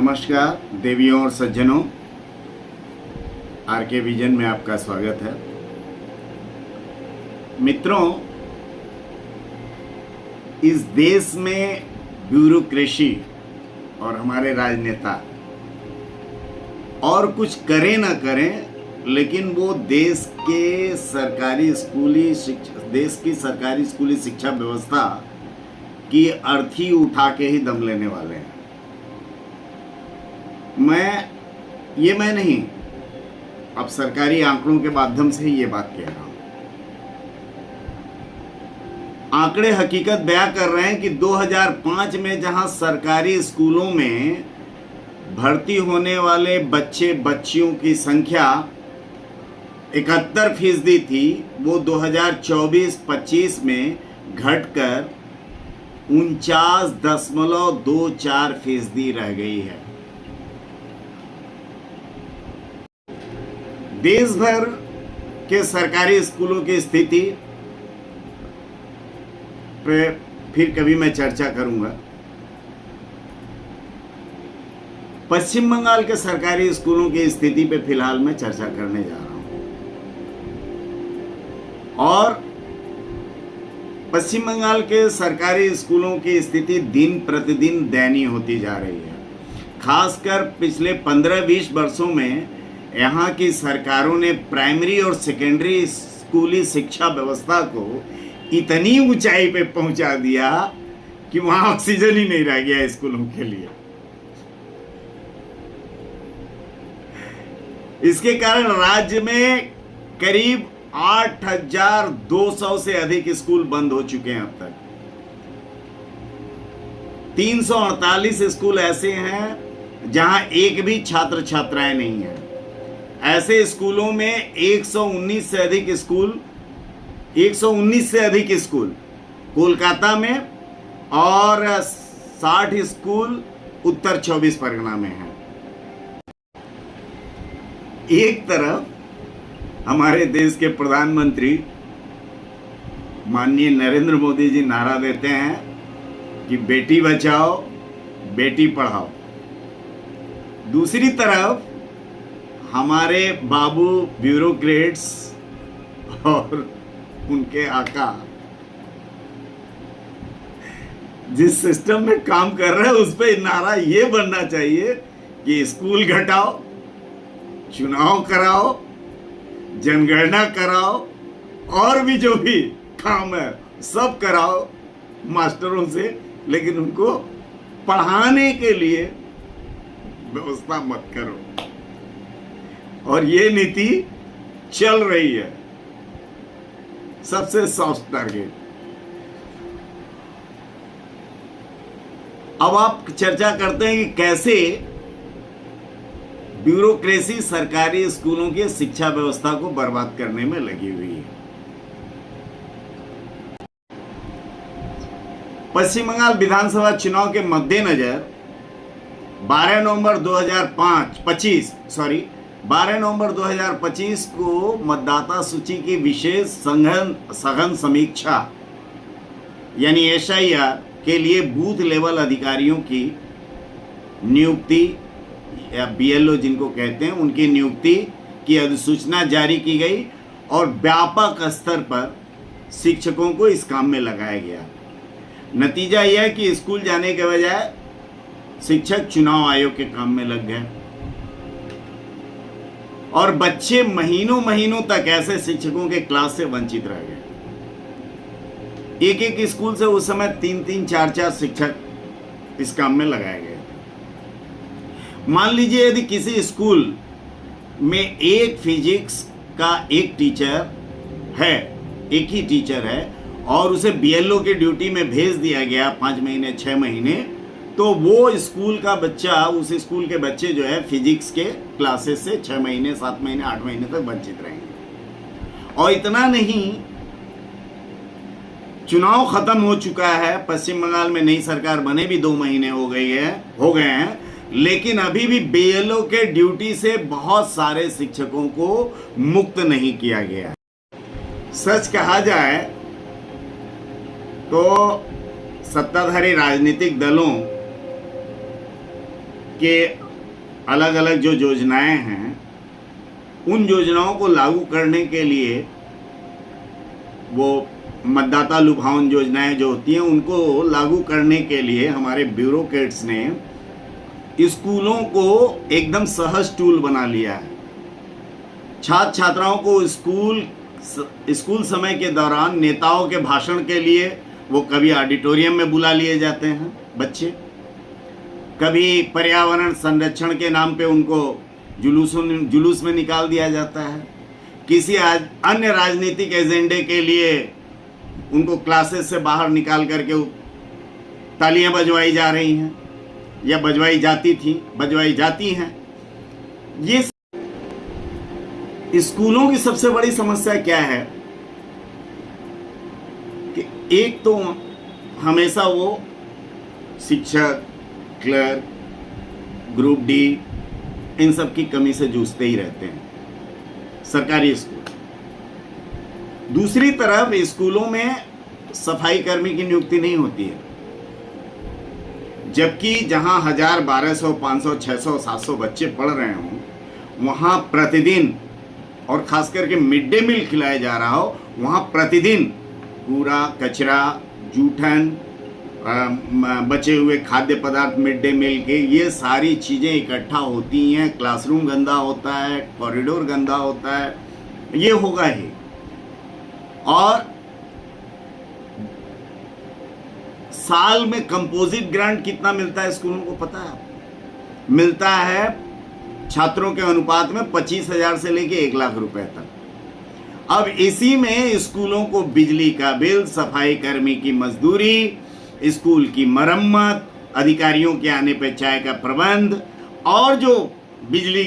नमस्कार देवियों और सज्जनों, आरके विजन में आपका स्वागत है। मित्रों, इस देश में ब्यूरोक्रेसी और हमारे राजनेता और कुछ करें ना करें, लेकिन वो देश की सरकारी स्कूली शिक्षा व्यवस्था की अर्थी उठा के ही दम लेने वाले हैं। मैं नहीं, अब सरकारी आंकड़ों के माध्यम से ही ये बात कह रहा हूं। आंकड़े हकीकत बयां कर रहे हैं कि 2005 में जहां सरकारी स्कूलों में भर्ती होने वाले बच्चियों की संख्या 71% थी, वो 2024-25 में घटकर 49.24% रह गई है। देश भर के सरकारी स्कूलों की स्थिति पे फिर कभी मैं चर्चा करूंगा। पश्चिम बंगाल के सरकारी स्कूलों की स्थिति पे फिलहाल मैं चर्चा करने जा रहा हूं। और पश्चिम बंगाल के सरकारी स्कूलों की स्थिति दिन प्रतिदिन दयनीय होती जा रही है। खासकर पिछले 15-20 वर्षों में यहाँ की सरकारों ने प्राइमरी और सेकेंडरी स्कूली शिक्षा व्यवस्था को इतनी ऊंचाई पे पहुंचा दिया कि वहां ऑक्सीजन ही नहीं रह गया स्कूलों के लिए। इसके कारण राज्य में करीब 8,200 से अधिक स्कूल बंद हो चुके हैं। अब तक 348 स्कूल ऐसे हैं जहां एक भी छात्र छात्राएं नहीं है। ऐसे स्कूलों में 119 से अधिक स्कूल कोलकाता में और 60 स्कूल उत्तर 24 परगना में हैं। एक तरफ हमारे देश के प्रधानमंत्री माननीय नरेंद्र मोदी जी नारा देते हैं कि बेटी बचाओ बेटी पढ़ाओ। दूसरी तरफ हमारे बाबू ब्यूरोक्रेट्स और उनके आका जिस सिस्टम में काम कर रहे हैं उस पे नारा ये बनना चाहिए कि स्कूल घटाओ, चुनाव कराओ, जनगणना कराओ और भी जो भी काम है सब कराओ मास्टरों से, लेकिन उनको पढ़ाने के लिए व्यवस्था मत करो। और ये नीति चल रही है, सबसे सॉफ्ट टारगेट। अब आप चर्चा करते हैं कि कैसे ब्यूरोक्रेसी सरकारी स्कूलों की शिक्षा व्यवस्था को बर्बाद करने में लगी हुई है। पश्चिम बंगाल विधानसभा चुनाव के मद्देनजर 12 नवंबर 2025 को मतदाता सूची की विशेष सघन समीक्षा यानी SIR के लिए बूथ लेवल अधिकारियों की नियुक्ति या BLO जिनको कहते हैं, उनकी नियुक्ति की अधिसूचना जारी की गई और व्यापक स्तर पर शिक्षकों को इस काम में लगाया गया। नतीजा यह है कि स्कूल जाने के बजाय शिक्षक चुनाव आयोग के काम में लग गए और बच्चे महीनों तक ऐसे शिक्षकों के क्लास से वंचित रह गए। एक स्कूल से उस समय 3-3, 4-4 शिक्षक इस काम में लगाए गए थे। मान लीजिए यदि किसी स्कूल में एक फिजिक्स का एक ही टीचर है और उसे BLO की ड्यूटी में भेज दिया गया 5 महीने 6 महीने, तो वो स्कूल का बच्चा, उस स्कूल के बच्चे जो है फिजिक्स के क्लासेस से 6 महीने 7 महीने 8 महीने तक वंचित रहेंगे। और इतना नहीं, चुनाव खत्म हो चुका है, पश्चिम बंगाल में नई सरकार बने भी 2 महीने हो गए हैं, लेकिन अभी भी BLO के ड्यूटी से बहुत सारे शिक्षकों को मुक्त नहीं किया गया। सच कहा जाए तो सत्ताधारी राजनीतिक दलों के अलग अलग जो योजनाएं हैं, उन योजनाओं को लागू करने के लिए वो मतदाता लुभावन योजनाएं जो होती हैं उनको लागू करने के लिए हमारे ब्यूरोक्रेट्स ने स्कूलों को एकदम सहज टूल बना लिया है। छात्र छात्राओं को स्कूल समय के दौरान नेताओं के भाषण के लिए वो कभी ऑडिटोरियम में बुला लिए जाते हैं बच्चे, कभी पर्यावरण संरक्षण के नाम पे उनको जुलूस में निकाल दिया जाता है, किसी अन्य राजनीतिक एजेंडे के लिए उनको क्लासेस से बाहर निकाल करके तालियां बजवाई जा रही हैं या बजवाई जाती हैं। ये स्कूलों की सबसे बड़ी समस्या क्या है कि एक तो हमेशा वो शिक्षक, क्लर्क, ग्रुप डी, इन सब की कमी से जूझते ही रहते हैं सरकारी स्कूल। दूसरी तरफ स्कूलों में सफाई कर्मी की नियुक्ति नहीं होती है, जबकि जहां 1000, 1200, 500, 600, 700 बच्चे पढ़ रहे हों, वहां प्रतिदिन, और खास करके मिड डे मील खिलाया जा रहा हो, वहां प्रतिदिन कूड़ा, कचरा, जूठन, बचे हुए खाद्य पदार्थ मिड डे मील के, ये सारी चीज़ें इकट्ठा होती हैं। क्लासरूम गंदा होता है, कॉरिडोर गंदा होता है, ये होगा ही। और साल में कंपोजिट ग्रांट कितना मिलता है स्कूलों को पता है? मिलता है छात्रों के अनुपात में 25,000 से लेके 1 लाख रुपए तक। अब इसी में स्कूलों को बिजली का बिल, सफाई कर्मी की मजदूरी, स्कूल की मरम्मत, अधिकारियों के आने पर चाय का प्रबंध, और जो बिजली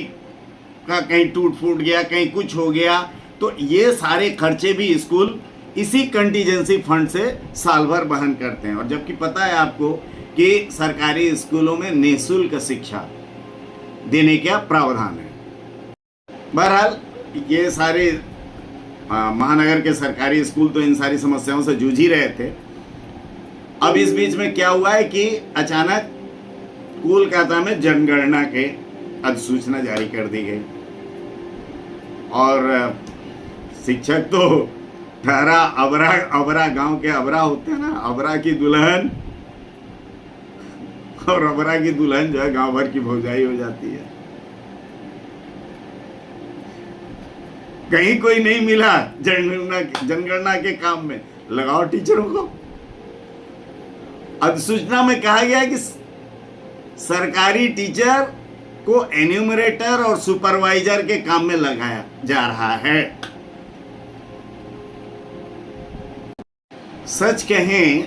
का कहीं टूट फूट गया, कहीं कुछ हो गया, तो ये सारे खर्चे भी स्कूल इसी कंटीजेंसी फंड से साल भर वहन करते हैं। और जबकि पता है आपको कि सरकारी स्कूलों में निःशुल्क शिक्षा देने का प्रावधान है। बहरहाल ये सारे महानगर के सरकारी स्कूल तो इन सारी समस्याओं से जूझ ही रहे थे। अब इस बीच में क्या हुआ है कि अचानक कोलकाता में जनगणना के अधिसूचना जारी कर दी गई, और शिक्षक तो ठहरा अबरा गांव के अबरा होते हैं ना, अबरा की दुल्हन, और अबरा की दुल्हन जो है गांव भर की भौजाई हो जाती है। कहीं कोई नहीं मिला जनगणना के काम में, लगाओ टीचरों को। अधिसूचना में कहा गया कि सरकारी टीचर को एन्यूमरेटर और सुपरवाइजर के काम में लगाया जा रहा है। सच कहें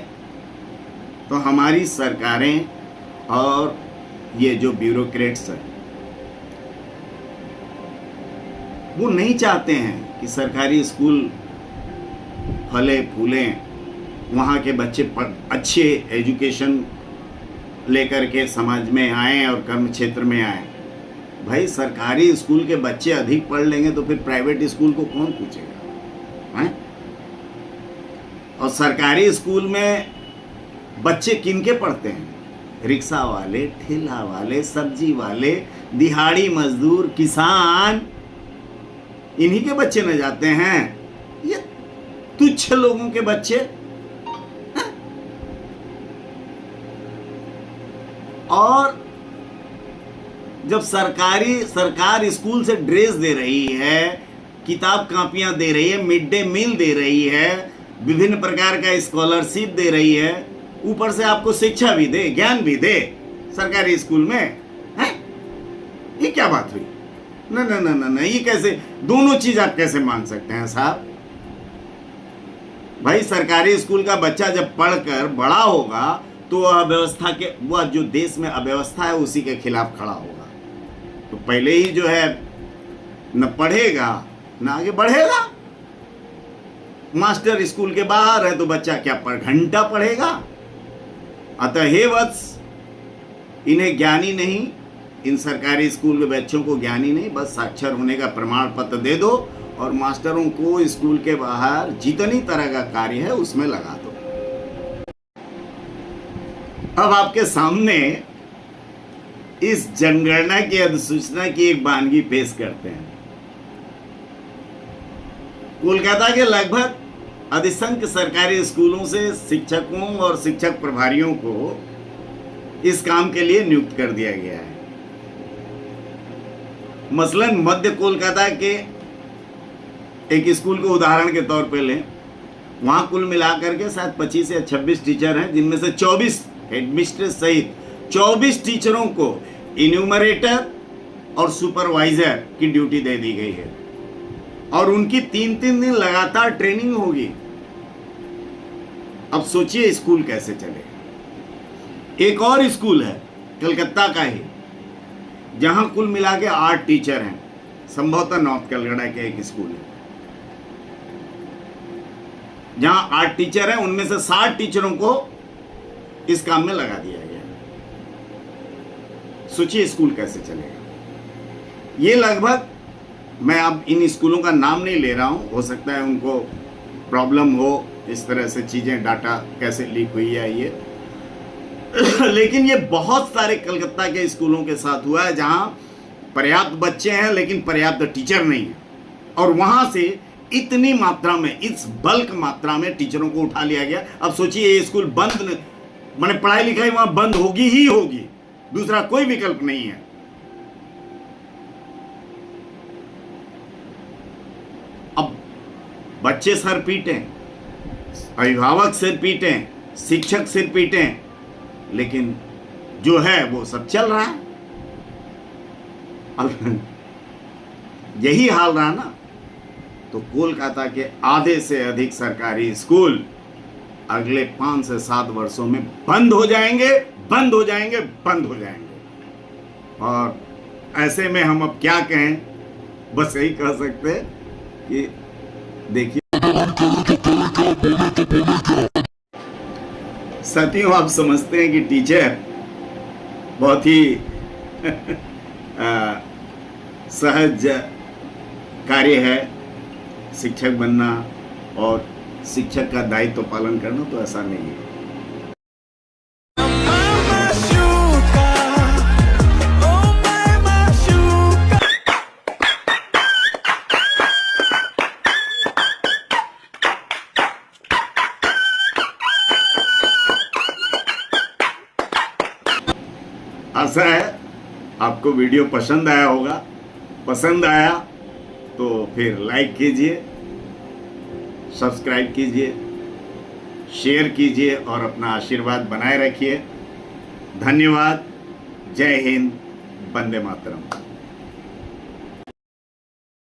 तो हमारी सरकारें और ये जो ब्यूरोक्रेट्स हैं, वो नहीं चाहते हैं कि सरकारी स्कूल फले फूलें, वहाँ के बच्चे अच्छे एजुकेशन लेकर के समाज में आएँ और कर्म क्षेत्र में आएँ। भाई सरकारी स्कूल के बच्चे अधिक पढ़ लेंगे तो फिर प्राइवेट स्कूल को कौन पूछेगा, हैं? और सरकारी स्कूल में बच्चे किनके पढ़ते हैं? रिक्शा वाले, ठेला वाले, सब्जी वाले, दिहाड़ी मजदूर, किसान, इन्हीं के बच्चे न जाते हैं। ये तुच्छ लोगों के बच्चे। और जब सरकार स्कूल से ड्रेस दे रही है, किताब कापियां दे रही है, मिड डे मील दे रही है, विभिन्न प्रकार का स्कॉलरशिप दे रही है, ऊपर से आपको शिक्षा भी दे, ज्ञान भी दे सरकारी स्कूल में, है? ये क्या बात हुई? ना, ये कैसे, दोनों चीज आप कैसे मान सकते हैं साहब? भाई सरकारी स्कूल का बच्चा जब पढ़कर बड़ा होगा तो अव्यवस्था के, वह जो देश में अव्यवस्था है उसी के खिलाफ खड़ा होगा। तो पहले ही जो है न पढ़ेगा न आगे बढ़ेगा। मास्टर स्कूल के बाहर है तो बच्चा क्या घंटा पढ़ेगा? अतः हे वत्स, इन्हें ज्ञानी नहीं, इन सरकारी स्कूल के बच्चों को ज्ञानी नहीं, बस साक्षर होने का प्रमाण पत्र दे दो और मास्टरों को स्कूल के बाहर जितनी तरह का कार्य है उसमें लगा दो। अब आपके सामने इस जनगणना की अधिसूचना की एक वानगी पेश करते हैं। कोलकाता के लगभग अधिसंख्य सरकारी स्कूलों से शिक्षकों और शिक्षक प्रभारियों को इस काम के लिए नियुक्त कर दिया गया है। मसलन मध्य कोलकाता के एक स्कूल को उदाहरण के तौर पे लें, वहां कुल मिलाकर के शायद 25 या 26 टीचर हैं, जिनमें से 24 हेडमिस्ट्रेस सहित 24 टीचरों को इन्यूमरेटर और सुपरवाइजर की ड्यूटी दे दी गई है और उनकी 3-3 दिन लगातार ट्रेनिंग होगी। अब सोचिए स्कूल कैसे चलेगा। एक और स्कूल है कलकत्ता का ही, जहां कुल मिला के 8 टीचर हैं, संभवतः नॉर्थ कलकत्ता के एक स्कूल है जहां 8 टीचर हैं, उनमें से 60 टीचरों को इस काम में लगा दिया गया है। सोचिए स्कूल कैसे चलेगा। ये लगभग, मैं अब इन स्कूलों का नाम नहीं ले रहा हूं, हो सकता है उनको प्रॉब्लम हो इस तरह से चीजें, डाटा कैसे लीक हुई है ये लेकिन ये बहुत सारे कलकत्ता के स्कूलों के साथ हुआ है जहां पर्याप्त बच्चे हैं लेकिन पर्याप्त टीचर नहीं है, और वहां से इतनी मात्रा में, इस बल्क मात्रा में टीचरों को उठा लिया गया। अब सोचिए ये स्कूल बंद, माने पढ़ाई लिखाई वहां बंद होगी ही होगी, दूसरा कोई विकल्प नहीं है। अब बच्चे सर पीटें, अभिभावक सिर पीटें, शिक्षक सिर पीटें, लेकिन जो है वो सब चल रहा है। अब यही हाल रहा ना, तो कोलकाता के आधे से अधिक सरकारी स्कूल अगले 5 से 7 वर्षों में बंद हो जाएंगे, बंद हो जाएंगे, बंद हो जाएंगे। और ऐसे में हम अब क्या कहें, बस यही कह सकते हैं कि देखिए साथियों, आप समझते हैं कि टीचर बहुत ही सहज कार्य है शिक्षक बनना, और शिक्षक का दायित्व पालन करना तो ऐसा नहीं है। आशा है आपको वीडियो पसंद आया होगा। पसंद आया तो फिर लाइक कीजिए, सब्सक्राइब कीजिए, शेयर कीजिए और अपना आशीर्वाद बनाए रखिए। धन्यवाद। जय हिंद। वंदे मातरम।